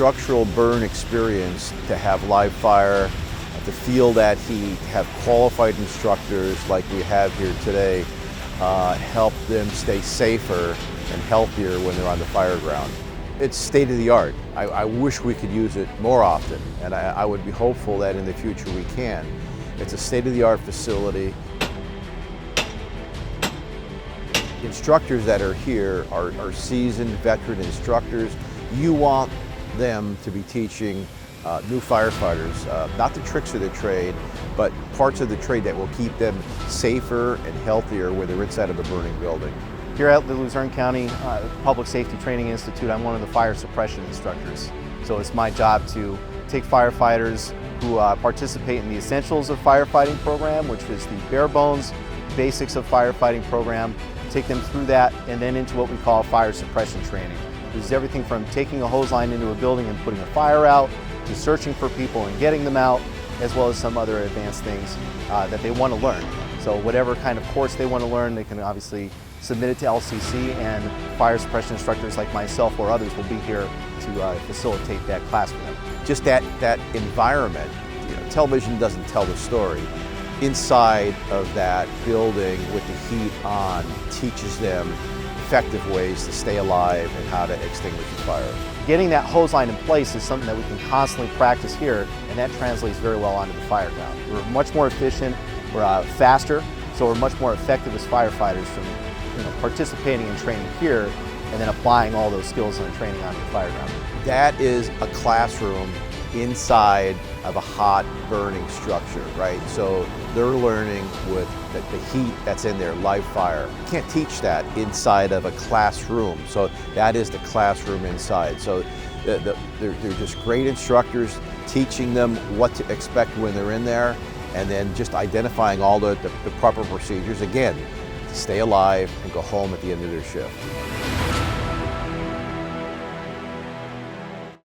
structural burn experience, to have live fire, to feel that heat, have qualified instructors like we have here today, help them stay safer and healthier when they're on the fire ground. It's state of the art. I wish we could use it more often, and I would be hopeful that in the future we can. It's a state of the art facility. The instructors that are here are seasoned veteran instructors. You want them to be teaching new firefighters, not the tricks of the trade, but parts of the trade that will keep them safer and healthier when they're inside of a burning building. Here at the Luzerne County Public Safety Training Institute, I'm one of the fire suppression instructors. So it's my job to take firefighters who participate in the Essentials of Firefighting program, which is the bare bones basics of firefighting program, take them through that and then into what we call fire suppression training. This is everything from taking a hose line into a building and putting a fire out, to searching for people and getting them out, as well as some other advanced things that they want to learn. So whatever kind of course they want to learn, they can obviously submit it to LCC, and fire suppression instructors like myself or others will be here to facilitate that class for them. Just that environment, television doesn't tell the story. Inside of that building with the heat on teaches them effective ways to stay alive and how to extinguish a fire. Getting that hose line in place is something that we can constantly practice here, and that translates very well onto the fire ground. We're much more efficient, we're faster, so we're much more effective as firefighters from participating in training here and then applying all those skills and training onto the fire ground. That is a classroom inside of a hot burning structure, right? So they're learning with the heat that's in there, live fire. You can't teach that inside of a classroom. So that is the classroom inside. So they're just great instructors teaching them what to expect when they're in there, and then just identifying all the proper procedures, again, to stay alive and go home at the end of their shift.